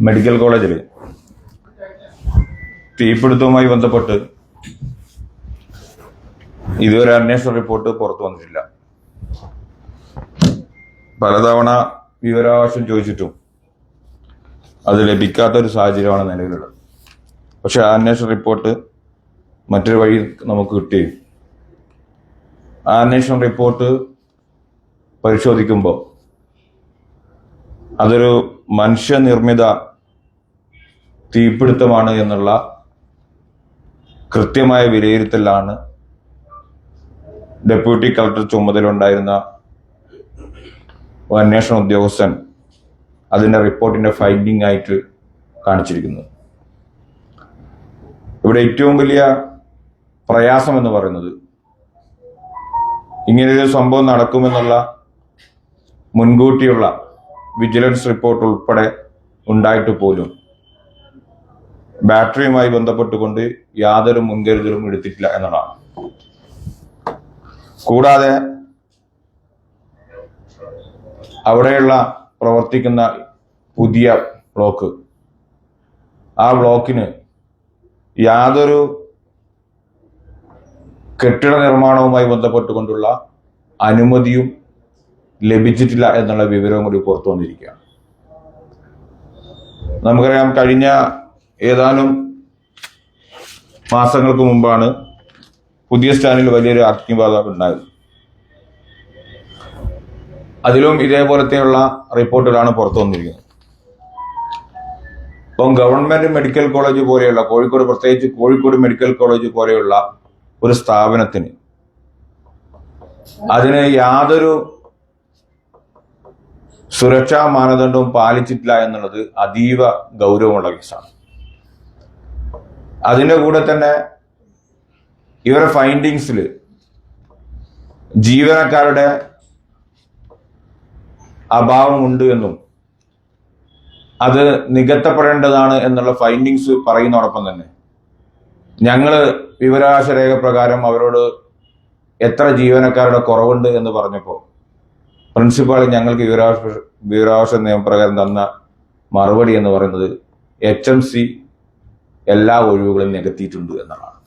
Medical കോളേജിൽ തീപിടുത്തവുമായി ബന്ധപ്പെട്ട് ഇതുവരെ അന്വേഷണ റിപ്പോർട്ട് പുറത്തു വന്നിട്ടില്ല. പലതവണ വിവരാവകാശം ചോദിച്ചിട്ടും അത് ലഭിക്കാത്തൊരു സാഹചര്യമാണ് നിലവിലുള്ളത്. പക്ഷെ ആ അന്വേഷണ റിപ്പോർട്ട് മറ്റൊരു വഴി നമുക്ക് കിട്ടുകയും ആ അന്വേഷണ റിപ്പോർട്ട് പരിശോധിക്കുമ്പോൾ അതൊരു മനുഷ്യനിർമ്മിത തീപിടുത്തമാണ് എന്നുള്ള കൃത്യമായ വിലയിരുത്തലാണ് ഡെപ്യൂട്ടി കളക്ടർ ചുമതലയുണ്ടായിരുന്ന അന്വേഷണ ഉദ്യോഗസ്ഥൻ അതിന്റെ റിപ്പോർട്ടിന്റെ ഫൈൻഡിംഗ് ആയിട്ട് കാണിച്ചിരിക്കുന്നത്. ഇവിടെ ഏറ്റവും വലിയ പ്രയാസം എന്ന് പറയുന്നത് ഇങ്ങനെയൊരു സംഭവം നടക്കുമെന്നുള്ള മുൻകൂട്ടിയുള്ള വിജിലൻസ് റിപ്പോർട്ട് ഉൾപ്പെടെ ഉണ്ടായിട്ട് പോലും ബാറ്ററിയുമായി ബന്ധപ്പെട്ടുകൊണ്ട് യാതൊരു മുൻകരുതലും എടുത്തിട്ടില്ല എന്നതാണ്. കൂടാതെ അവിടെയുള്ള പ്രവർത്തിക്കുന്ന പുതിയ ബ്ലോക്ക്, ആ ബ്ലോക്കിന് യാതൊരു കെട്ടിട നിർമ്മാണവുമായി ബന്ധപ്പെട്ടുകൊണ്ടുള്ള അനുമതിയും ലഭിച്ചിട്ടില്ല എന്നുള്ള വിവരവും കൂടി പുറത്തു വന്നിരിക്കുകയാണ്. നമുക്കറിയാം, കഴിഞ്ഞ ഏതാനും മാസങ്ങൾക്ക് മുമ്പാണ് പുതിയ സ്റ്റാൻഡിൽ വലിയൊരു അഗ്നിബാധ ഉണ്ടായത്. അതിലും ഇതേപോലത്തെയുള്ള റിപ്പോർട്ടുകളാണ് പുറത്തു വന്നിരിക്കുന്നത്. ഇപ്പം ഗവൺമെന്റ് മെഡിക്കൽ കോളേജ് പോലെയുള്ള കോഴിക്കോട്, പ്രത്യേകിച്ച് കോഴിക്കോട് മെഡിക്കൽ കോളേജ് പോലെയുള്ള ഒരു സ്ഥാപനത്തിന് അതിന് യാതൊരു സുരക്ഷാ മാനദണ്ഡവും പാലിച്ചിട്ടില്ല എന്നുള്ളത് അതീവ ഗൗരവമുള്ള കേസാണ്. അതിന്റെ കൂടെ തന്നെ ഇവരുടെ ഫൈൻഡിങ്സിൽ ജീവനക്കാരുടെ അഭാവമുണ്ട് എന്നും അത് നികത്തപ്പെടേണ്ടതാണ് എന്നുള്ള ഫൈൻഡിങ്സ് പറയുന്നതോടൊപ്പം തന്നെ ഞങ്ങള് വിവരാവകാശ രേഖ പ്രകാരം അവരോട് എത്ര ജീവനക്കാരുടെ കുറവുണ്ട് എന്ന് പറഞ്ഞപ്പോൾ പ്രിൻസിപ്പാൾ ഞങ്ങൾക്ക് വിവരാവകാശ നിയമപ്രകാരം തന്ന മറുപടി എന്ന് പറയുന്നത് HMC എല്ലാ ഒഴിവുകളും നികത്തിയിട്ടുണ്ട് എന്നതാണ്.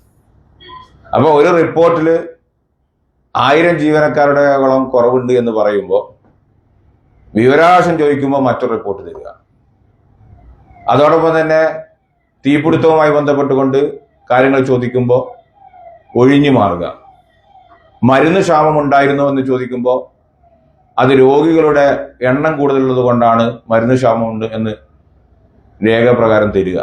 അപ്പോൾ ഒരു റിപ്പോർട്ടിൽ 1000 ജീവനക്കാരുടെ കുറവുണ്ട് എന്ന് പറയുമ്പോൾ വിവരാവകാശം ചോദിക്കുമ്പോൾ മറ്റൊരു റിപ്പോർട്ട് തരിക. അതോടൊപ്പം തന്നെ തീപിടുത്തവുമായി ബന്ധപ്പെട്ടുകൊണ്ട് കാര്യങ്ങൾ ചോദിക്കുമ്പോൾ ഒഴിഞ്ഞു മാറുക. മരുന്ന് ക്ഷാമം ഉണ്ടായിരുന്നോ എന്ന് ചോദിക്കുമ്പോൾ അത് രോഗികളുടെ എണ്ണം കൂടുതലുള്ളത് കൊണ്ടാണ് മരുന്ന് ക്ഷാമമുണ്ട് എന്ന് രേഖാപ്രകാരം തരിക.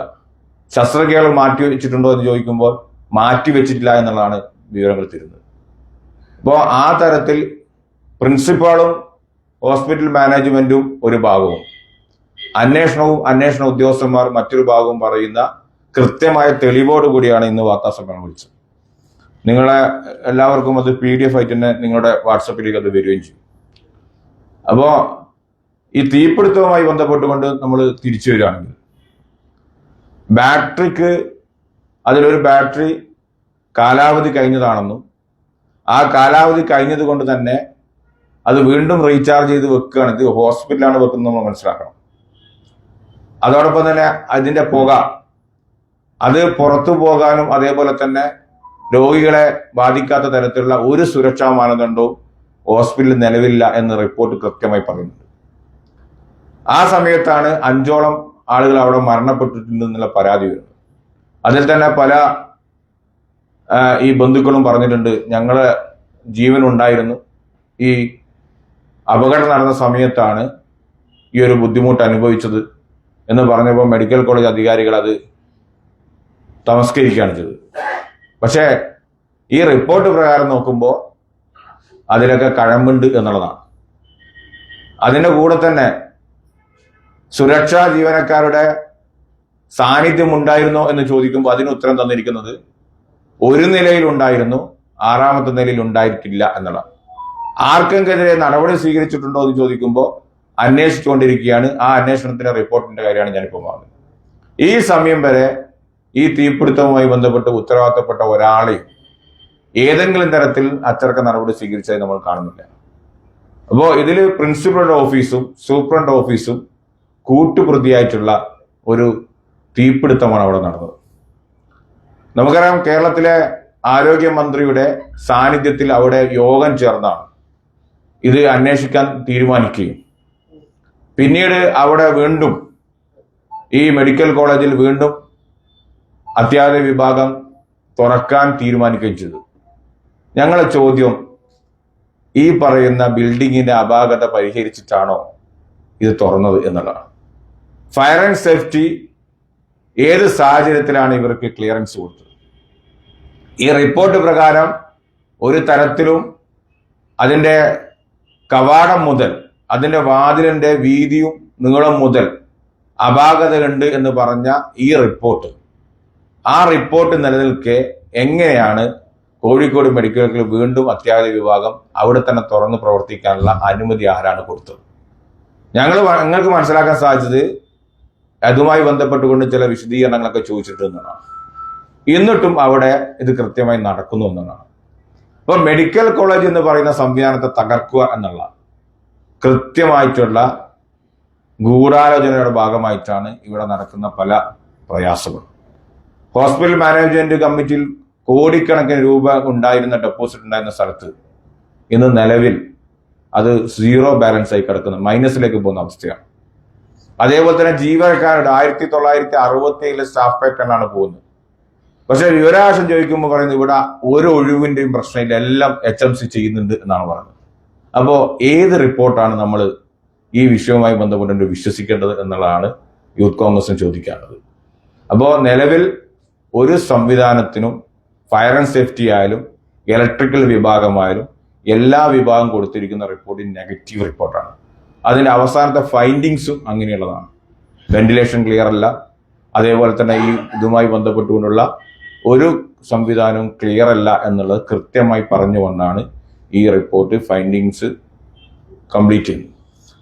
ശസ്ത്രക്രിയകൾ മാറ്റിവെച്ചിട്ടുണ്ടോ എന്ന് ചോദിക്കുമ്പോൾ മാറ്റിവെച്ചിട്ടില്ല എന്നുള്ളതാണ് വിവരങ്ങൾ തരുന്നത്. അപ്പോൾ ആ തരത്തിൽ പ്രിൻസിപ്പാളും ഹോസ്പിറ്റൽ മാനേജ്മെന്റും ഒരു ഭാഗവും അന്വേഷണ ഉദ്യോഗസ്ഥന്മാർ മറ്റൊരു ഭാഗവും പറയുന്ന കൃത്യമായ തെളിവോട് കൂടിയാണ് ഇന്ന് വാർത്താസമ്മേളനം വിളിച്ചത്. നിങ്ങളെ എല്ലാവർക്കും അത് PDF ആയിട്ട് തന്നെ നിങ്ങളുടെ വാട്സപ്പിലേക്ക് അത് വരികയും ചെയ്യും. അപ്പോൾ ഈ തീപിടുത്തവുമായി ബന്ധപ്പെട്ടുകൊണ്ട് നമ്മൾ തിരിച്ചു വരികയാണെങ്കിൽ ബാറ്ററിക്ക്, അതിലൊരു ബാറ്ററി കാലാവധി കഴിഞ്ഞതാണെന്നും ആ കാലാവധി കഴിഞ്ഞത് കൊണ്ട് തന്നെ അത് വീണ്ടും റീചാർജ് ചെയ്ത് വെക്കുകയാണ്. ഇത് ഹോസ്പിറ്റലാണ് വെക്കുന്നത് നമ്മൾ മനസ്സിലാക്കണം. അതോടൊപ്പം തന്നെ അതിന്റെ പുക അത് പുറത്തു പോകാനും അതേപോലെ തന്നെ രോഗികളെ ബാധിക്കാത്ത തരത്തിലുള്ള ഒരു സുരക്ഷാ മാനദണ്ഡവും ഹോസ്പിറ്റലിൽ നിലവിലില്ല എന്ന് റിപ്പോർട്ട് കൃത്യമായി പറയുന്നുണ്ട്. ആ സമയത്താണ് 5ഓളം ആളുകൾ അവിടെ മരണപ്പെട്ടിട്ടുണ്ടെന്നുള്ള പരാതി വരുന്നത്. അതിൽ തന്നെ പല ഈ ബന്ധുക്കളും പറഞ്ഞിട്ടുണ്ട്, ഞങ്ങളെ ജീവൻ ഉണ്ടായിരുന്നു, ഈ അപകടം നടന്ന സമയത്താണ് ഈ ഒരു ബുദ്ധിമുട്ട് അനുഭവിച്ചത് എന്ന് പറഞ്ഞപ്പോൾ മെഡിക്കൽ കോളേജ് അധികാരികൾ അത് തമസ്കരിക്കുകയാണ് ചെയ്തത്. പക്ഷേ ഈ റിപ്പോർട്ട് പ്രകാരം നോക്കുമ്പോൾ അതിലൊക്കെ കഴമ്പുണ്ട് എന്നുള്ളതാണ്. അതിന്റെ കൂടെ തന്നെ സുരക്ഷാ ജീവനക്കാരുടെ സാന്നിധ്യം ഉണ്ടായിരുന്നോ എന്ന് ചോദിക്കുമ്പോൾ അതിന് ഉത്തരം തന്നിരിക്കുന്നത് ഒരു നിലയിൽ ഉണ്ടായിരുന്നു, 6ാമത്തെ നിലയിൽ ഉണ്ടായിട്ടില്ല എന്നുള്ളതാണ്. ആർക്കെതിരെ നടപടി സ്വീകരിച്ചിട്ടുണ്ടോ എന്ന് ചോദിക്കുമ്പോൾ അന്വേഷിച്ചുകൊണ്ടിരിക്കുകയാണ്. ആ അന്വേഷണത്തിന്റെ റിപ്പോർട്ടിന്റെ കാര്യമാണ് ഞാനിപ്പോൾ പറഞ്ഞത്. ഈ സമയം വരെ ഈ തീപിടുത്തവുമായി ബന്ധപ്പെട്ട് ഉത്തരവാദിത്തപ്പെട്ട ഒരാളെയും ഏതെങ്കിലും തരത്തിൽ അച്ചടക്ക നടപടി സ്വീകരിച്ചതായി നമ്മൾ കാണുന്നില്ല. അപ്പോൾ ഇതിൽ പ്രിൻസിപ്പളുടെ ഓഫീസും സൂപ്രണ്ട് ഓഫീസും കൂട്ടുപ്രതിയായിട്ടുള്ള ഒരു തീപിടുത്തമാണ് അവിടെ നടന്നത്. നമുക്കറിയാം, കേരളത്തിലെ ആരോഗ്യമന്ത്രിയുടെ സാന്നിധ്യത്തിൽ അവിടെ യോഗം ചേർന്നാണ് ഇത് അന്വേഷിക്കാൻ തീരുമാനിക്കുകയും പിന്നീട് അവിടെ വീണ്ടും ഈ മെഡിക്കൽ കോളേജിൽ വീണ്ടും അത്യാഹിത വിഭാഗം തുറക്കാൻ തീരുമാനിക്കുകയും ചെയ്തു. ഞങ്ങളുടെ ചോദ്യം, ഈ പറയുന്ന ബിൽഡിങ്ങിന്റെ അപാകത പരിഹരിച്ചിട്ടാണോ ഇത് തുറന്നത് എന്നുള്ളതാണ്. ഫയർ ആൻഡ് സേഫ്റ്റി ഏത് സാഹചര്യത്തിലാണ് ഇവർക്ക് ക്ലിയറൻസ് കൊടുത്തത്? ഈ റിപ്പോർട്ട് പ്രകാരം ഒരു തരത്തിലും അതിന്റെ കവാടം മുതൽ അതിന്റെ വാതിലിന്റെ വീതിയും നീളം മുതൽ അപാകതയുണ്ട് എന്ന് പറഞ്ഞ ഈ റിപ്പോർട്ട്, ആ റിപ്പോർട്ട് നിലനിൽക്കെ എങ്ങനെയാണ് കോഴിക്കോട് മെഡിക്കൽ കോളേജിൽ വീണ്ടും അത്യാഹിത വിഭാഗം അവിടെ തന്നെ തുറന്ന് പ്രവർത്തിക്കാനുള്ള അനുമതി ആരാണ് കൊടുത്തത്? ഞങ്ങൾക്ക് മനസ്സിലാക്കാൻ സാധിച്ചത് അതുമായി ബന്ധപ്പെട്ടുകൊണ്ട് ചില വിശദീകരണങ്ങളൊക്കെ ചോദിച്ചിട്ടുണ്ടെന്നാണ്. എന്നിട്ടും അവിടെ ഇത് കൃത്യമായി നടക്കുന്നു എന്നതാണ്. അപ്പൊ മെഡിക്കൽ കോളേജ് എന്ന് പറയുന്ന സംവിധാനത്തെ തകർക്കുക എന്നുള്ള കൃത്യമായിട്ടുള്ള ഗൂഢാലോചനയുടെ ഭാഗമായിട്ടാണ് ഇവിടെ നടക്കുന്ന പല പ്രയാസങ്ങളും. ഹോസ്പിറ്റൽ മാനേജ്മെന്റ് കമ്മിറ്റിയിൽ കോടിക്കണക്കിന് രൂപ ഉണ്ടായിരുന്ന ഡെപ്പോസിറ്റ് ഉണ്ടായിരുന്ന സ്ഥലത്ത് ഇന്ന് നിലവിൽ അത് 0 ബാലൻസ് ആയി കിടക്കുന്ന മൈനസിലേക്ക് പോകുന്ന അവസ്ഥയാണ്. അതേപോലെ തന്നെ ജീവനക്കാരുടെ 1967 സ്റ്റാഫ് പാറ്റേണാണ് പോകുന്നത്. പക്ഷെ വിവരാവകാശം ചോദിക്കുമ്പോൾ പറയുന്നത് ഇവിടെ ഒരു ഒഴിവിന്റെയും പ്രശ്നമില്ല, എല്ലാം HMC ചെയ്യുന്നുണ്ട് എന്നാണ് പറയുന്നത്. അപ്പോൾ ഏത് റിപ്പോർട്ടാണ് നമ്മൾ ഈ വിഷയവുമായി ബന്ധപ്പെട്ട് വിശ്വസിക്കേണ്ടത് എന്നുള്ളതാണ് യൂത്ത് കോൺഗ്രസിന് ചോദിക്കാനുള്ളത്. അപ്പോൾ നിലവിൽ ഒരു സംവിധാനത്തിനും ഫയർ ആൻഡ് സേഫ്റ്റി ആയാലും ഇലക്ട്രിക്കൽ വിഭാഗമായാലും എല്ലാ വിഭാഗം കൊടുത്തിരിക്കുന്ന റിപ്പോർട്ട് നെഗറ്റീവ് റിപ്പോർട്ടാണ്. അതിന്റെ അവസാനത്തെ ഫൈൻഡിങ്സും അങ്ങനെയുള്ളതാണ്. വെന്റിലേഷൻ ക്ലിയർ അല്ല, അതേപോലെ തന്നെ ഈ ഇതുമായി ബന്ധപ്പെട്ടുകൊണ്ടുള്ള ഒരു സംവിധാനവും ക്ലിയർ അല്ല എന്നുള്ളത് കൃത്യമായി പറഞ്ഞുകൊണ്ടാണ് ഈ റിപ്പോർട്ട് ഫൈൻഡിങ്സ് കംപ്ലീറ്റ് ചെയ്യുന്നത്.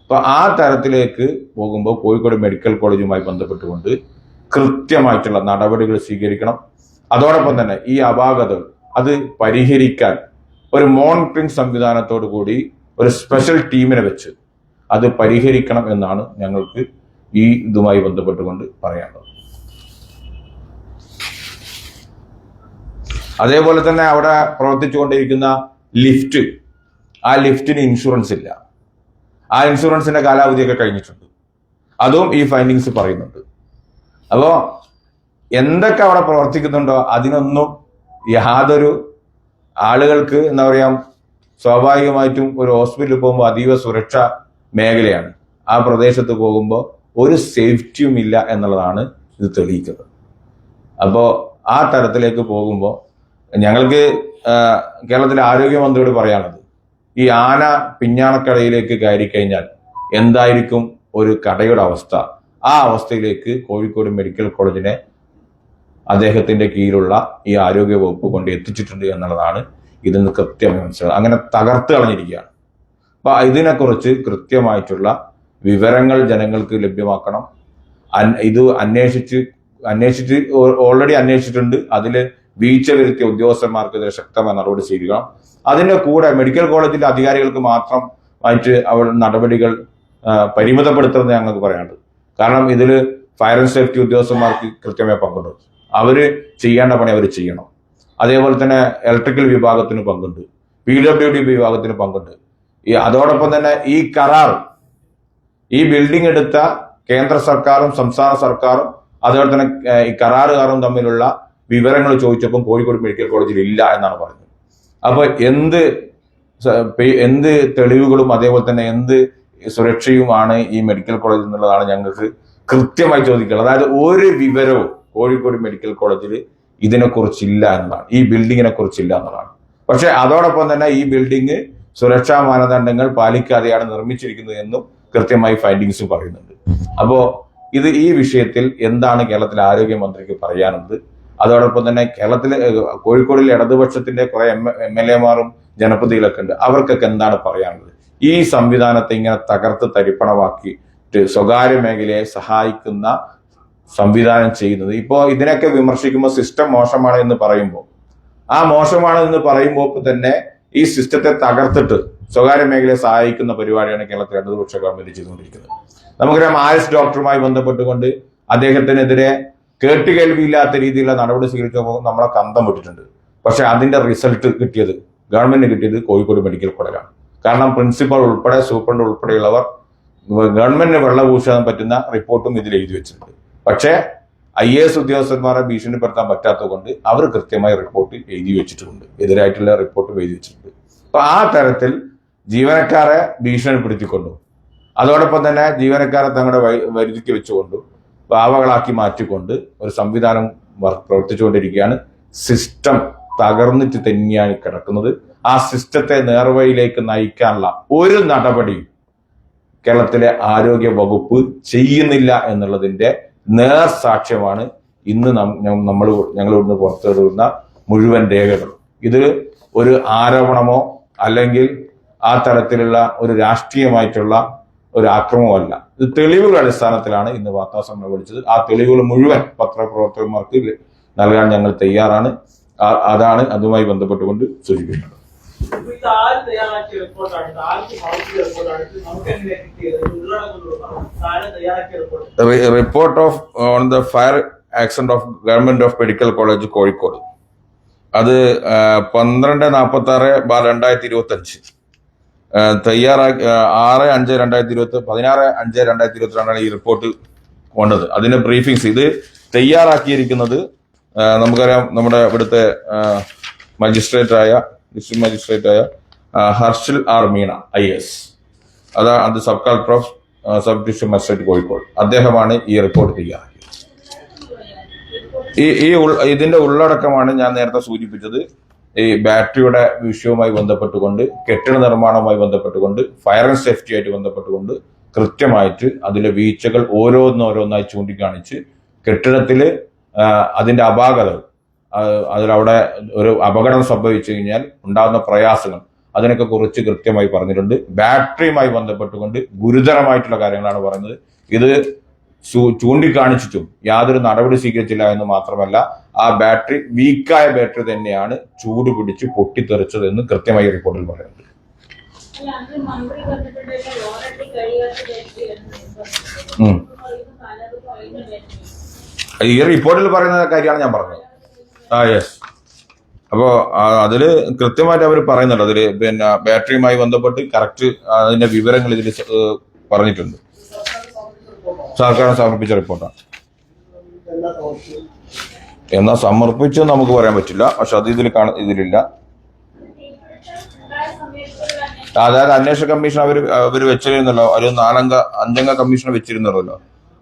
അപ്പൊ ആ തരത്തിലേക്ക് പോകുമ്പോൾ കോഴിക്കോട് മെഡിക്കൽ കോളേജുമായി ബന്ധപ്പെട്ടുകൊണ്ട് കൃത്യമായിട്ടുള്ള നടപടികൾ സ്വീകരിക്കണം. അതോടൊപ്പം തന്നെ ഈ അപാകതകൾ അത് പരിഹരിക്കാൻ ഒരു മോണിറ്ററിംഗ് സംവിധാനത്തോടു കൂടി ഒരു സ്പെഷ്യൽ ടീമിനെ വെച്ച് അത് പരിഹരിക്കണം എന്നാണ് ഞങ്ങൾക്ക് ഈ ഇതുമായി ബന്ധപ്പെട്ടുകൊണ്ട് പറയാനുള്ളത്. അതേപോലെ തന്നെ അവിടെ പ്രവർത്തിച്ചുകൊണ്ടിരിക്കുന്ന ലിഫ്റ്റ്, ആ ലിഫ്റ്റിന് ഇൻഷുറൻസ് ഇല്ല. ആ ഇൻഷുറൻസിന്റെ കാലാവധിയൊക്കെ കഴിഞ്ഞിട്ടുണ്ട്. അതും ഈ ഫൈൻഡിങ്സ് പറയുന്നുണ്ട്. അപ്പോ എന്തൊക്കെ അവിടെ പ്രവർത്തിക്കുന്നുണ്ടോ അതിനൊന്നും യാതൊരു ആളുകൾക്ക് എന്താ പറയാ, സ്വാഭാവികമായിട്ടും ഒരു ഹോസ്പിറ്റലിൽ പോകുമ്പോൾ അതീവ സുരക്ഷ മേഖലയാണ്. ആ പ്രദേശത്ത് പോകുമ്പോൾ ഒരു സേഫ്റ്റിയും ഇല്ല എന്നുള്ളതാണ് ഇത് തെളിയിക്കുന്നത്. അപ്പോൾ ആ തരത്തിലേക്ക് പോകുമ്പോൾ ഞങ്ങൾക്ക് കേരളത്തിലെ ആരോഗ്യമന്ത്രിയോട് പറയാനുള്ളത്, ഈ ആന പിഞ്ഞാണക്കടയിലേക്ക് കയറി കഴിഞ്ഞാൽ എന്തായിരിക്കും ഒരു കടയുടെ അവസ്ഥ, ആ അവസ്ഥയിലേക്ക് കോഴിക്കോട് മെഡിക്കൽ കോളേജിനെ അദ്ദേഹത്തിന്റെ കീഴിലുള്ള ഈ ആരോഗ്യ വകുപ്പ് കൊണ്ട് എത്തിച്ചിട്ടുണ്ട് എന്നുള്ളതാണ് ഇതിന് കൃത്യമായി മനസ്സിലാക്കുന്നത്. അങ്ങനെ തകർത്ത് കളഞ്ഞിരിക്കുകയാണ്. അപ്പൊ ഇതിനെക്കുറിച്ച് കൃത്യമായിട്ടുള്ള വിവരങ്ങൾ ജനങ്ങൾക്ക് ലഭ്യമാക്കണം. ഇത് അന്വേഷിച്ച് ഓൾറെഡി അന്വേഷിച്ചിട്ടുണ്ട്. അതിൽ വീഴ്ച വരുത്തിയ ഉദ്യോഗസ്ഥന്മാർക്കെതിരെ ശക്തമായ നടപടി സ്വീകരിക്കണം. അതിന്റെ കൂടെ മെഡിക്കൽ കോളേജിലെ അധികാരികൾക്ക് മാത്രമായിട്ട് നടപടികൾ പരിമിതപ്പെടുത്തുന്നത് ഞങ്ങൾക്ക് പറയാനുണ്ട്. കാരണം ഇതിൽ ഫയർ ആൻഡ് സേഫ്റ്റി ഉദ്യോഗസ്ഥന്മാർക്ക് കൃത്യമായ പങ്കുണ്ട്. അവര് ചെയ്യേണ്ട പണി അവർ ചെയ്യണം. അതേപോലെ തന്നെ ഇലക്ട്രിക്കൽ വിഭാഗത്തിന് പങ്കുണ്ട്, PWD വിഭാഗത്തിന് പങ്കുണ്ട്. അതോടൊപ്പം തന്നെ ഈ കരാർ, ഈ ബിൽഡിംഗ് എടുത്ത കേന്ദ്ര സർക്കാരും സംസ്ഥാന സർക്കാരും അതുപോലെ തന്നെ ഈ കരാറുകാരും തമ്മിലുള്ള വിവരങ്ങൾ ചോദിച്ചപ്പോൾ കോഴിക്കോട് മെഡിക്കൽ കോളേജിൽ ഇല്ല എന്നാണ് പറയുന്നത്. അപ്പൊ എന്ത് തെളിവുകളും അതേപോലെ തന്നെ എന്ത് സുരക്ഷയുമാണ് ഈ മെഡിക്കൽ കോളേജിൽ എന്നുള്ളതാണ് ഞങ്ങൾക്ക് കൃത്യമായി ചോദിക്കുന്നത്. അതായത് ഒരു വിവരവും കോഴിക്കോട് മെഡിക്കൽ കോളേജിൽ ഇതിനെക്കുറിച്ചില്ല എന്നതാണ്, ഈ ബിൽഡിങ്ങിനെ കുറിച്ചില്ല എന്നതാണ്. പക്ഷെ അതോടൊപ്പം തന്നെ ഈ ബിൽഡിംഗ് സുരക്ഷാ മാനദണ്ഡങ്ങൾ പാലിക്കാതെയാണ് നിർമ്മിച്ചിരിക്കുന്നത് എന്നും കൃത്യമായി ഫൈൻഡിങ്സ് പറയുന്നുണ്ട്. അപ്പോ ഈ വിഷയത്തിൽ എന്താണ് കേരളത്തിലെ ആരോഗ്യമന്ത്രിക്ക് പറയാനുള്ളത്? അതോടൊപ്പം തന്നെ കേരളത്തിലെ കോഴിക്കോടിലെ ഇടതുപക്ഷത്തിന്റെ കുറെ MLA-മാരും ജനപ്രതിനിധികളൊക്കെ ഉണ്ട്, അവർക്കൊക്കെ എന്താണ് പറയാനുള്ളത്? ഈ സംവിധാനത്തെ ഇങ്ങനെ തകർത്ത് തരിപ്പണമാക്കിയിട്ട് സ്വകാര്യ മേഖലയെ സഹായിക്കുന്ന സംവിധാനം ചെയ്യുന്നത്. ഇപ്പോ ഇതിനൊക്കെ വിമർശിക്കുമ്പോൾ സിസ്റ്റം മോശമാണ് എന്ന് പറയുമ്പോൾ, ആ മോശമാണ് എന്ന് പറയുമ്പോൾ തന്നെ ഈ സിസ്റ്റത്തെ തകർത്തിട്ട് സ്വകാര്യ മേഖലയെ സഹായിക്കുന്ന പരിപാടിയാണ് കേരളത്തിലെ ഇടതുപക്ഷ ഗവൺമെന്റ് ചെയ്തുകൊണ്ടിരിക്കുന്നത്. നമുക്കറിയാം, ആയുഷ് ഡോക്ടറുമായി ബന്ധപ്പെട്ടുകൊണ്ട് അദ്ദേഹത്തിനെതിരെ കേട്ടുകേൾവിയില്ലാത്ത രീതിയിലുള്ള നടപടി സ്വീകരിച്ചപ്പോൾ നമ്മളെ കന്തം വിട്ടിട്ടുണ്ട്. പക്ഷെ അതിന്റെ റിസൾട്ട് കിട്ടിയത് ഗവൺമെന്റിന് കിട്ടിയത് കോഴിക്കോട് മെഡിക്കൽ കോളേജാണ്. കാരണം പ്രിൻസിപ്പൽ ഉൾപ്പെടെ സൂപ്രണ്ട് ഉൾപ്പെടെയുള്ളവർ ഗവൺമെന്റിന് വെള്ളപൂശാൻ പറ്റുന്ന റിപ്പോർട്ടും ഇതിൽ എഴുതി വെച്ചിട്ടുണ്ട്. പക്ഷേ IAS ഉദ്യോഗസ്ഥന്മാരെ ഭീഷണിപ്പെടുത്താൻ പറ്റാത്തത് കൊണ്ട് അവർ കൃത്യമായി റിപ്പോർട്ട് എഴുതി വെച്ചിട്ടുണ്ട്, എതിരായിട്ടുള്ള റിപ്പോർട്ടും എഴുതി വെച്ചിട്ടുണ്ട്. അപ്പൊ ആ തരത്തിൽ ജീവനക്കാരെ ഭീഷണിപ്പെടുത്തിക്കൊണ്ടും അതോടൊപ്പം തന്നെ ജീവനക്കാരെ തങ്ങളുടെ വരുതിക്ക് വെച്ചുകൊണ്ടും പാവകളാക്കി മാറ്റിക്കൊണ്ട് ഒരു സംവിധാനം പ്രവർത്തിച്ചുകൊണ്ടിരിക്കുകയാണ്. സിസ്റ്റം തകർന്നിട്ട് തന്നെയാണ് കിടക്കുന്നത്. ആ സിസ്റ്റത്തെ നേർവഴിയിലേക്ക് നയിക്കാനുള്ള ഒരു നടപടിയും കേരളത്തിലെ ആരോഗ്യ വകുപ്പ് ചെയ്യുന്നില്ല എന്നുള്ളതിന്റെ നേർസാക്ഷ്യമാണ് ഇന്ന് ഞങ്ങൾ ഇവിടുന്ന് പുറത്തുവിടുന്ന മുഴുവൻ രേഖകളും. ഇത് ഒരു ആരോപണമോ അല്ലെങ്കിൽ ആ തരത്തിലുള്ള ഒരു രാഷ്ട്രീയമായിട്ടുള്ള ഒരു ആക്രമണമല്ല. ഇത് തെളിവുകളുടെ അടിസ്ഥാനത്തിലാണ് ഇന്ന് വാർത്താസമ്മേളനം വിളിച്ചത്. ആ തെളിവുകൾ മുഴുവൻ പത്രപ്രവർത്തകന്മാർക്ക് നൽകാൻ ഞങ്ങൾ തയ്യാറാണ്. അതാണ് അതുമായി ബന്ധപ്പെട്ടുകൊണ്ട് സൂചിപ്പിക്കുന്നത്. Report on the fire accident of government of medical college Kozhikode, അത് 12/46/2025 തയ്യാറാക്കി 16/5/2022 ഈ റിപ്പോർട്ട് വന്നത്. അതിന്റെ ബ്രീഫിങ്സ് ഇത് തയ്യാറാക്കിയിരിക്കുന്നത് നമുക്കറിയാം, നമ്മുടെ ഇവിടുത്തെ ഡിസ്ട്രിക്ട് മജിസ്ട്രേറ്റായ ഹർഷിൽ ആർ മീണ IAS, അത് sub collector of sub division magistrate Kozhikode. അദ്ദേഹമാണ് ഈ റിപ്പോർട്ട് തയ്യാറാക്കിയത്. ഇതിന്റെ ഉള്ളടക്കമാണ് ഞാൻ നേരത്തെ സൂചിപ്പിച്ചത്. ഈ ബാറ്ററിയുടെ വിഷയവുമായി ബന്ധപ്പെട്ടുകൊണ്ട്, കെട്ടിട നിർമ്മാണവുമായി ബന്ധപ്പെട്ടുകൊണ്ട്, ഫയർ ആൻഡ് സേഫ്റ്റി ആയിട്ട് ബന്ധപ്പെട്ടുകൊണ്ട് കൃത്യമായിട്ട് അതിലെ വീഴ്ചകൾ ഓരോന്നോരോന്നായി ചൂണ്ടിക്കാണിച്ച് കെട്ടിടത്തില് അതിന്റെ അപാകതകൾ, അതിലവിടെ ഒരു അപകടം സംഭവിച്ചു കഴിഞ്ഞാൽ ഉണ്ടാകുന്ന പ്രയാസങ്ങൾ, അതിനൊക്കെ കുറിച്ച് കൃത്യമായി പറഞ്ഞിട്ടുണ്ട്. ബാറ്ററിയുമായി ബന്ധപ്പെട്ടുകൊണ്ട് ഗുരുതരമായിട്ടുള്ള കാര്യങ്ങളാണ് പറയുന്നത്. ഇത് ചൂണ്ടിക്കാണിച്ചിട്ടും യാതൊരു നടപടി സ്വീകരിച്ചില്ല എന്ന് മാത്രമല്ല, ആ ബാറ്ററി വീക്കായ ബാറ്ററി തന്നെയാണ് ചൂട് പിടിച്ച് പൊട്ടിത്തെറിച്ചത് എന്ന് കൃത്യമായി റിപ്പോർട്ടിൽ പറയുന്നുണ്ട്. ഈ റിപ്പോർട്ടിൽ പറയുന്ന കാര്യമാണ് ഞാൻ പറഞ്ഞത്. യെസ്. അപ്പോ അതില് കൃത്യമായിട്ട് അവർ പറയുന്നുണ്ട്. അതില് പിന്നെ ബാറ്ററിയുമായി ബന്ധപ്പെട്ട് കറക്റ്റ് അതിന്റെ വിവരങ്ങൾ ഇതിൽ പറഞ്ഞിട്ടുണ്ട്. സർക്കാരിന് സമർപ്പിച്ച റിപ്പോർട്ടാണ്. എന്നാ സമർപ്പിച്ച് നമുക്ക് പറയാൻ പറ്റില്ല, പക്ഷെ അത് ഇതിലില്ല. അതായത് അന്വേഷണ കമ്മീഷൻ അവര് വെച്ചിരുന്നല്ലോ, ഒരു 5 അംഗ കമ്മീഷൻ വെച്ചിരുന്നല്ലോ.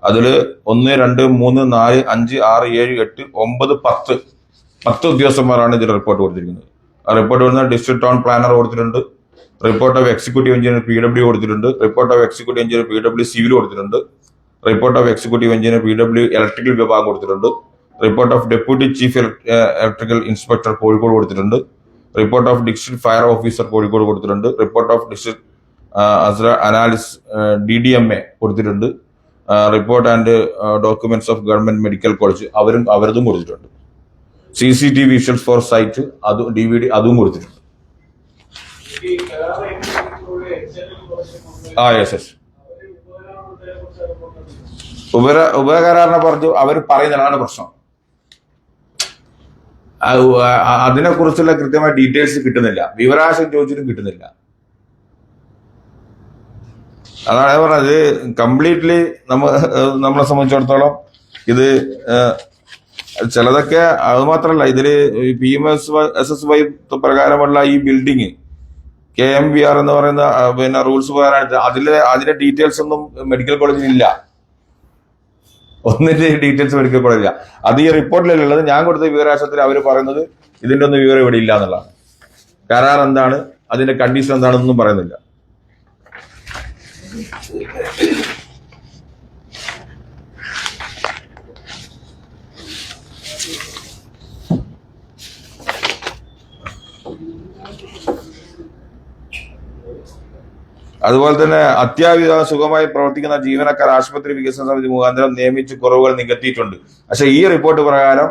അതില് 1, 2, 3, 4, 5, 6, 7, 8, 9, 10 ഉദ്യോഗസ്ഥന്മാരാണ് ഇതിൽ റിപ്പോർട്ട് കൊടുത്തിരിക്കുന്നത്. ആ റിപ്പോർട്ട് വരുന്ന ഡിസ്ട്രിക്ട് ടൗൺ പ്ലാനർ കൊടുത്തിട്ടുണ്ട്, report of executive engineer PW കൊടുത്തിട്ടുണ്ട്, report of executive engineer PW civil കൊടുത്തിട്ടുണ്ട്, report of executive engineer PW electrical വിഭാഗം കൊടുത്തിട്ടുണ്ട്, report of deputy chief electrical inspector Kozhikode കൊടുത്തിട്ടുണ്ട്, report of district fire officer Kozhikode കൊടുത്തിട്ടുണ്ട്, report of district analysis DDMA കൊടുത്തിട്ടുണ്ട്, report and documents of government medical college അവരതും കൊടുത്തിട്ടുണ്ട്, CCTV visuals for site DVD അതും കൊടുത്തിട്ടുണ്ട്. Yes. ഉപകരാറിനെ പറഞ്ഞു അവർ പറയുന്നതാണ് പ്രശ്നം. അതിനെ കുറിച്ചുള്ള കൃത്യമായ ഡീറ്റെയിൽസ് കിട്ടുന്നില്ല, വിവരാശം ചോദിച്ചിട്ടും കിട്ടുന്നില്ല. അതാണ് പറഞ്ഞത്. കംപ്ലീറ്റ്ലി നമ്മളെ സംബന്ധിച്ചിടത്തോളം ഇത് ചിലതൊക്കെ അത് മാത്രമല്ല, ഇതില് PMSSY പ്രകാരമുള്ള ഈ ബിൽഡിങ് KMVR എന്ന് പറയുന്ന പിന്നെ റൂൾസ് പ്രകാരമാണ്. അതിന്റെ ഡീറ്റെയിൽസ് ഒന്നും മെഡിക്കൽ കോളേജിൽ ഇല്ല. ഒന്നിന്റെ ഡീറ്റെയിൽസ് മെഡിക്കൽ കോളേജില്ല. അത് ഈ റിപ്പോർട്ടിലുള്ളത്. ഞാൻ കൊടുത്ത വിവരാശത്തിൽ അവർ പറയുന്നത് ഇതിന്റെ ഒന്നും വിവരം ഇവിടെ ഇല്ല എന്നുള്ളതാണ്. കരാർ എന്താണ്, അതിന്റെ കണ്ടീഷൻ എന്താണെന്നൊന്നും പറയുന്നില്ല. അതുപോലെ തന്നെ അത്യാവശ്യം സുഖമായി പ്രവർത്തിക്കുന്ന ജീവനക്കാർ ആശുപത്രി വികസന സമിതി മുഖാന്തരം നിയമിച്ച് കുറവുകൾ നികത്തിയിട്ടുണ്ട്. പക്ഷെ ഈ റിപ്പോർട്ട് പ്രകാരം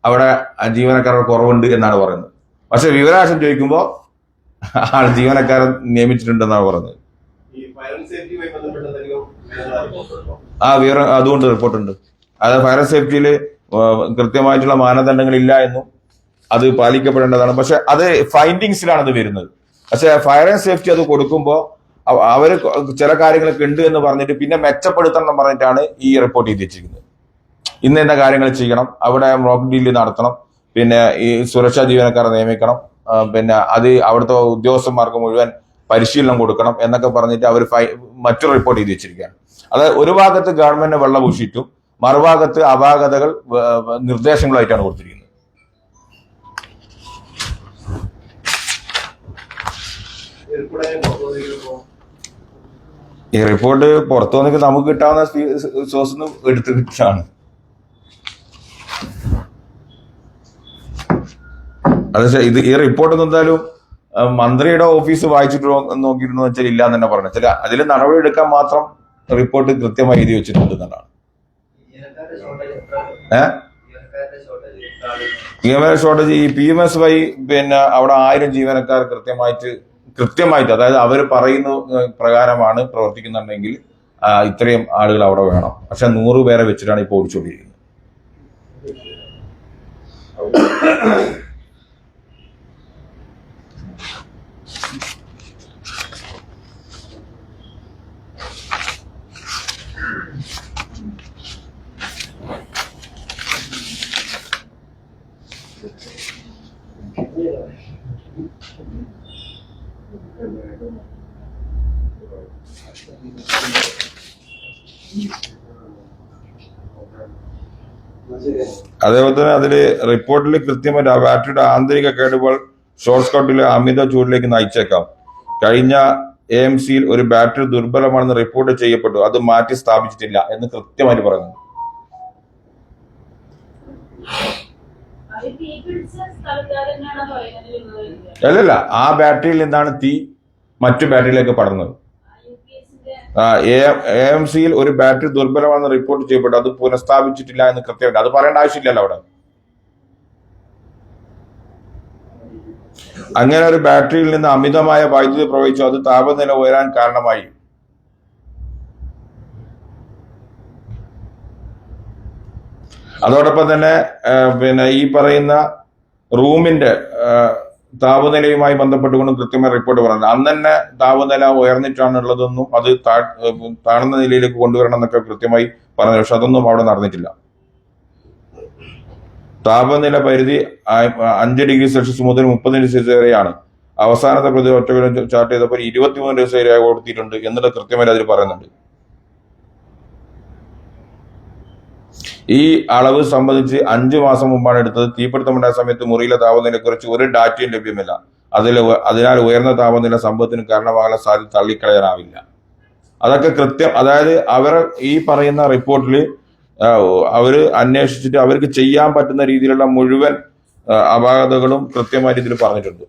അവിടെ ജീവനക്കാരുടെ കുറവുണ്ട് എന്നാണ് പറയുന്നത്. പക്ഷെ വിവരാശം ചോദിക്കുമ്പോൾ ജീവനക്കാരെ നിയമിച്ചിട്ടുണ്ടെന്നാണ് പറയുന്നത്. അതുകൊണ്ട് റിപ്പോർട്ടുണ്ട്. അത് ഫയർ ആൻഡ് സേഫ്റ്റിയിൽ കൃത്യമായിട്ടുള്ള മാനദണ്ഡങ്ങളില്ല എന്നും അത് പാലിക്കപ്പെടേണ്ടതാണ്. പക്ഷെ അത് ഫൈൻഡിങ്സിലാണ് അത് വരുന്നത്. പക്ഷെ ഫയർ ആൻഡ് സേഫ്റ്റി അത് കൊടുക്കുമ്പോൾ അവർ ചില കാര്യങ്ങളൊക്കെ ഉണ്ട് എന്ന് പറഞ്ഞിട്ട് പിന്നെ മെച്ചപ്പെടുത്തണം എന്ന് പറഞ്ഞിട്ടാണ് ഈ റിപ്പോർട്ട് ചെയ്ത് വെച്ചിരിക്കുന്നത്. ഇന്ന ഇന്ന കാര്യങ്ങൾ ചെയ്യണം, അവിടെ മോക്ക് ഡ്രില്ല് നടത്തണം, പിന്നെ ഈ സുരക്ഷാ ജീവനക്കാരെ നിയമിക്കണം, പിന്നെ അത് അവിടുത്തെ ഉദ്യോഗസ്ഥന്മാർക്ക് മുഴുവൻ പരിശീലനം കൊടുക്കണം എന്നൊക്കെ പറഞ്ഞിട്ട് അവർ മറ്റൊരു റിപ്പോർട്ട് ചെയ്ത് വെച്ചിരിക്കുകയാണ്. അത് ഒരു ഭാഗത്ത് ഗവൺമെന്റിനെ വെള്ളപൂശിയിട്ടും മറുഭാഗത്ത് അപാകതകൾ നിർദ്ദേശങ്ങളായിട്ടാണ് കൊടുത്തിരിക്കുന്നത്. ഈ റിപ്പോർട്ട് പുറത്തു വന്നിട്ട് നമുക്ക് കിട്ടാവുന്ന സോഴ്സ് എടുത്ത് കിട്ടാണ്. അത് ഈ റിപ്പോർട്ട് എന്തായാലും മന്ത്രിയുടെ ഓഫീസ് വായിച്ചിട്ട് നോക്കിയിരുന്നു വെച്ചാൽ ഇല്ല എന്ന് തന്നെ പറഞ്ഞു. ചില അതിൽ നടപടി എടുക്കാൻ മാത്രം റിപ്പോർട്ട് കൃത്യമായി എഴുതി വെച്ചിട്ടുണ്ട് എന്നാണ്. ജീവനക്കാരുടെ ഷോർട്ടേജ് ഈ PMSY പിന്നെ അവിടെ 1000 ജീവനക്കാർ കൃത്യമായിട്ട് അതായത് അവർ പറയുന്ന പ്രകാരമാണ് പ്രവർത്തിക്കുന്നുണ്ടെങ്കിൽ ഇത്രയും ആളുകൾ അവിടെ വേണം. പക്ഷെ 100 പേരെ വെച്ചിട്ടാണ് ഇപ്പോൾ ഓടിച്ചുകൊണ്ടിരിക്കുന്നത്. അതേപോലെ തന്നെ അതില് റിപ്പോർട്ടിൽ കൃത്യമായിട്ട് ബാറ്ററിയുടെ ആന്തരിക കേടുപാട് ഷോർട്ട് സർക്യൂട്ടിലെ അമിത ചൂടിലേക്ക് നയിച്ചേക്കാം. കഴിഞ്ഞ AMCയിൽ ഒരു ബാറ്ററി ദുർബലമാണെന്ന് റിപ്പോർട്ട് ചെയ്യപ്പെട്ടു, അത് മാറ്റി സ്ഥാപിച്ചിട്ടില്ല എന്ന് കൃത്യമായിട്ട് പറയുന്നു. അല്ലല്ല, ആ ബാറ്ററിയിൽ നിന്നാണ് തീ മറ്റു ബാറ്ററിയിലേക്ക് പടർന്നത്. AMCയിൽ ഒരു ബാറ്ററി ദുർബലമാണെന്ന് റിപ്പോർട്ട് ചെയ്യപ്പെട്ടു, അത് പുനഃസ്ഥാപിച്ചിട്ടില്ല എന്ന് കൃത്യമായിട്ട് അത് പറയേണ്ട ആവശ്യമില്ലല്ലോ അവിടെ. അങ്ങനെ ഒരു ബാറ്ററിയിൽ നിന്ന് അമിതമായ വൈദ്യുതി പ്രവഹിച്ചു, അത് താപനില ഉയരാൻ കാരണമായി. അതോടൊപ്പം തന്നെ പിന്നെ ഈ പറയുന്ന റൂമിന്റെ താപനിലയുമായി ബന്ധപ്പെട്ടുകൊണ്ട് കൃത്യമായ റിപ്പോർട്ട് പറയുന്നത് അന്ന് തന്നെ താപനില ഉയർന്നിട്ടാണുള്ളതെന്നും അത് താഴ്ന്ന നിലയിലേക്ക് കൊണ്ടുവരണം എന്നൊക്കെ കൃത്യമായി പറഞ്ഞു. പക്ഷെ അതൊന്നും അവിടെ നടന്നിട്ടില്ല. താപനില പരിധി 5 ഡിഗ്രി സെൽഷ്യസ് മുതൽ 30 ഡിഗ്രി സെൽഷ്യസ് വരെയാണ്. അവസാനത്തെ പ്രതി ഒറ്റകളും ചാർട്ട് ചെയ്തപ്പോൾ 23 ഡിഗ്രി വരെ കൊടുത്തിട്ടുണ്ട് എന്നുള്ളത് കൃത്യമായി അതിൽ പറയുന്നുണ്ട്. ഈ അളവ് സംബന്ധിച്ച് 5 മാസം മുമ്പാണ് എടുത്തത്. തീപിടുത്തമുണ്ടായ സമയത്ത് മുറിയിലെ താപനിലയെക്കുറിച്ച് ഒരു ഡാറ്റയും ലഭ്യമല്ല. അതിനാൽ ഉയർന്ന താപനില സംഭവത്തിന് കാരണമാകാൻ സാധ്യത തള്ളിക്കളയാനാവില്ല. അതൊക്കെ കൃത്യം, അതായത് അവർ ഈ പറയുന്ന റിപ്പോർട്ടിൽ അവര് അന്വേഷിച്ചിട്ട് അവർക്ക് ചെയ്യാൻ പറ്റുന്ന രീതിയിലുള്ള മുഴുവൻ അപാകതകളും കൃത്യമായിട്ട് ഇതിൽ പറഞ്ഞിട്ടുണ്ട്.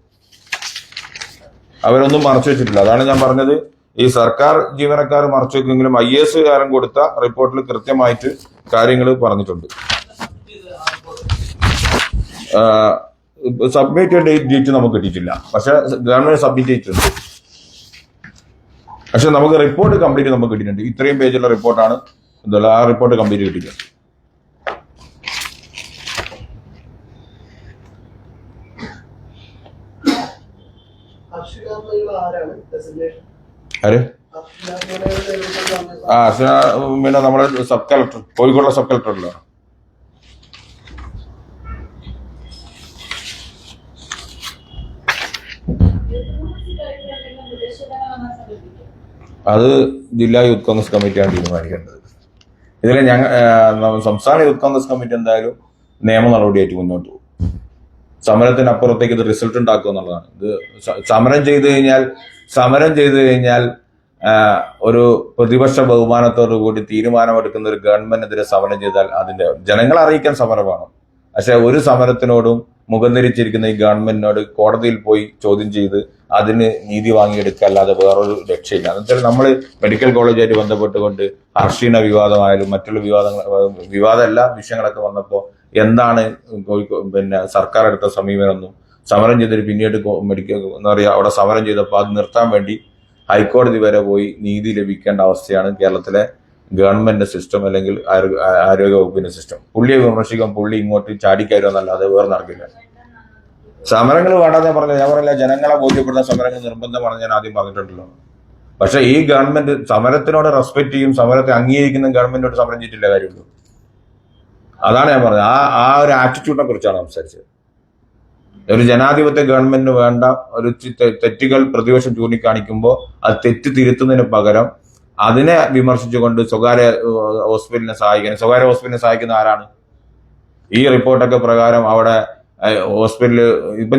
അവരൊന്നും മറച്ചു വെച്ചിട്ടില്ല. അതാണ് ഞാൻ പറഞ്ഞത്, ഈ സർക്കാർ ജീവനക്കാർ മറച്ചു വെക്കുമെങ്കിലും IAS കാരൻ കൊടുത്ത റിപ്പോർട്ടിൽ കൃത്യമായിട്ട് കാര്യങ്ങൾ പറഞ്ഞിട്ടുണ്ട്. സബ്മിറ്റ് ഡേറ്റ് നമുക്ക് കിട്ടിയിട്ടില്ല, പക്ഷെ ഗവൺമെന്റ് സബ്മിറ്റ് ചെയ്തിട്ടുണ്ട്. പക്ഷെ നമുക്ക് റിപ്പോർട്ട് കംപ്ലീറ്റ് നമുക്ക് കിട്ടിയിട്ടുണ്ട്. ഇത്രയും പേജുള്ള റിപ്പോർട്ടാണ് ഇതുള്ള, ആ റിപ്പോർട്ട് കംപ്ലീറ്റ് കിട്ടിയില്ല. ആര്? പിന്നെ നമ്മുടെ സബ് കളക്ടർ, കോഴിക്കോട് സബ് കളക്ടറല്ലോ. അത് ജില്ലാ യൂത്ത് കോൺഗ്രസ് കമ്മിറ്റിയാണ് തീരുമാനിക്കേണ്ടത്. ഇതിൽ സംസ്ഥാന യൂത്ത് കോൺഗ്രസ് കമ്മിറ്റി എന്തായാലും നിയമ നടപടിയായിട്ട് മുന്നോട്ട് പോകും. സമരത്തിനപ്പുറത്തേക്ക് ഇത് റിസൾട്ട് ഉണ്ടാക്കുക എന്നുള്ളതാണ്. ഇത് സമരം ചെയ്തു കഴിഞ്ഞാൽ ഒരു പ്രതിപക്ഷ ബഹുമാനത്തോടു കൂടി തീരുമാനമെടുക്കുന്ന ഒരു ഗവൺമെന്റിനെതിരെ സമരം ചെയ്താൽ അതിന്റെ ജനങ്ങളെ അറിയിക്കാൻ സമരമാണ്. പക്ഷെ ഒരു സമരത്തിനോടും മുഖം തിരിച്ചിരിക്കുന്ന ഈ ഗവൺമെന്റിനോട് കോടതിയിൽ പോയി ചോദ്യം ചെയ്ത് അതിന് നീതി വാങ്ങിയെടുക്കുക അല്ലാതെ വേറൊരു രക്ഷയില്ല. എന്നുവെച്ചാൽ നമ്മൾ മെഡിക്കൽ കോളേജായിട്ട് ബന്ധപ്പെട്ടുകൊണ്ട് ഹർഷീണ വിവാദമായാലും മറ്റുള്ള വിവാദമല്ല വിഷയങ്ങളൊക്കെ വന്നപ്പോൾ എന്താണ് പിന്നെ സർക്കാർ എടുത്ത സമീപനമൊന്നും, സമരം ചെയ്തിട്ട് പിന്നീട് മെഡിക്കൽ എന്താ പറയുക അവിടെ സമരം ചെയ്തപ്പോൾ അത് നിർത്താൻ വേണ്ടി ഹൈക്കോടതി വരെ പോയി നീതി ലഭിക്കേണ്ട അവസ്ഥയാണ് കേരളത്തിലെ ഗവൺമെന്റ് സിസ്റ്റം അല്ലെങ്കിൽ ആരോഗ്യ വകുപ്പിന്റെ സിസ്റ്റം. പുള്ളിയെ വിമർശിക്കാൻ പുള്ളി ഇങ്ങോട്ട് ചാടിക്കയറുമെന്നല്ലാതെ വേറെ നടക്കില്ല. സമരങ്ങൾ വേണ്ടെന്ന് പറഞ്ഞില്ല, ഞാൻ പറഞ്ഞില്ല ജനങ്ങളെ ബോധ്യപ്പെടുന്ന സമരങ്ങൾ നിർബന്ധമാണെന്ന് ഞാൻ ആദ്യം പറഞ്ഞിട്ടുണ്ടല്ലോ. പക്ഷെ ഈ ഗവൺമെന്റ് സമരത്തിനോട് റെസ്പെക്ട് ചെയ്യും, സമരത്തെ അംഗീകരിക്കുന്ന ഗവൺമെന്റിനോട് സമരം ചെയ്തിട്ടില്ല കാര്യമുള്ളൂ. അതാണ് ഞാൻ പറഞ്ഞത്. ആ ഒരു ആറ്റിറ്റ്യൂഡിനെ കുറിച്ചാണ് സംസാരിച്ചത്. ഒരു ജനാധിപത്യ ഗവൺമെന്റിന് വേണ്ട ഒരു തെറ്റുകൾ പ്രതിപക്ഷം ചൂണ്ടിക്കാണിക്കുമ്പോൾ അത് തെറ്റ് തിരുത്തുന്നതിന് പകരം അതിനെ വിമർശിച്ചുകൊണ്ട് സ്വകാര്യ ഹോസ്പിറ്റലിനെ സഹായിക്കുന്ന ആരാണ്? ഈ റിപ്പോർട്ടൊക്കെ പ്രകാരം അവിടെ ഹോസ്പിറ്റലിൽ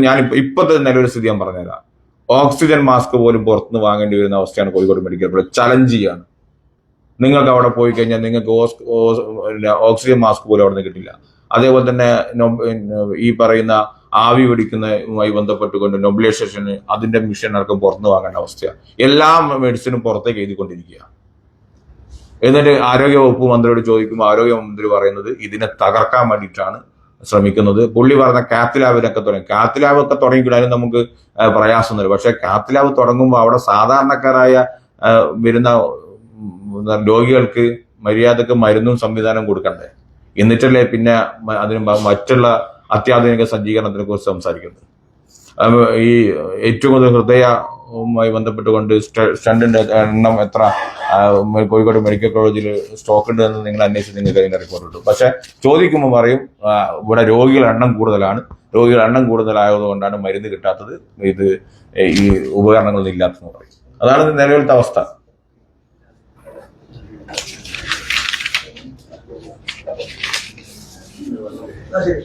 ഞാൻ ഇപ്പോഴത്തെ നിലവിലെ സ്ഥിതി ഞാൻ പറഞ്ഞുതരാം. ഓക്സിജൻ മാസ്ക് പോലും പുറത്തുനിന്ന് വാങ്ങേണ്ടി വരുന്ന അവസ്ഥയാണ് കോഴിക്കോട് മെഡിക്കൽ കോളേജ്. ചലഞ്ച് ചെയ്യാണ്. നിങ്ങൾക്ക് അവിടെ പോയി കഴിഞ്ഞാൽ നിങ്ങൾക്ക് ഓക്സിജൻ മാസ്ക് പോലും അവിടെ നിന്ന് കിട്ടില്ല. അതേപോലെ തന്നെ ഈ പറയുന്ന ആവി പിടിക്കുന്നതുമായി ബന്ധപ്പെട്ടുകൊണ്ട് നൊബിലൈസേഷന് അതിന്റെ മിഷൻ അടക്കം പുറത്തുനിന്ന് വാങ്ങേണ്ട അവസ്ഥയാണ്. എല്ലാ മെഡിസിനും പുറത്തേക്ക് എഴുതിക്കൊണ്ടിരിക്കുക. എന്നിട്ട് ആരോഗ്യവകുപ്പ് മന്ത്രിയോട് ചോദിക്കുമ്പോൾ ആരോഗ്യമന്ത്രി പറയുന്നത് ഇതിനെ തകർക്കാൻ വേണ്ടിയിട്ടാണ് ശ്രമിക്കുന്നത്. പുള്ളി പറഞ്ഞ കാത്ത് ലാബിനൊക്കെ തുടങ്ങി. കാത്ത് ലാബൊക്കെ തുടങ്ങിക്കിടാനും നമുക്ക് പ്രയാസമൊന്നുമില്ല. പക്ഷെ കാത്ത് ലാബ് തുടങ്ങുമ്പോൾ അവിടെ സാധാരണക്കാരായ വരുന്ന രോഗികൾക്ക് മര്യാദക്ക് മരുന്നും സംവിധാനം കൊടുക്കണ്ടേ? എന്നിട്ടല്ലേ പിന്നെ അതിന് മറ്റുള്ള അത്യാധുനിക സജ്ജീകരണത്തിനെ കുറിച്ച് സംസാരിക്കുന്നത്. ഈ ഏറ്റവും കൂടുതൽ ഹൃദയവുമായി ബന്ധപ്പെട്ടുകൊണ്ട് സ്റ്റണ്ടിന്റെ എണ്ണം എത്ര കോഴിക്കോട് മെഡിക്കൽ കോളേജിൽ സ്റ്റോക്ക് ഉണ്ട് എന്ന് നിങ്ങൾ അന്വേഷിച്ച് നിങ്ങൾക്ക് അതിന്റെ റിപ്പോർട്ട് കിട്ടും. പക്ഷെ ചോദിക്കുമ്പോൾ പറയും ഇവിടെ രോഗികളുടെ എണ്ണം കൂടുതലാണ്, രോഗികളുടെ എണ്ണം കൂടുതലായതുകൊണ്ടാണ് മരുന്ന് കിട്ടാത്തത്, ഇത് ഈ ഉപകരണങ്ങളൊന്നും ഇല്ലാത്തെന്ന് പറയും. അതാണ് നിലവിലത്തെ അവസ്ഥ. ശരി.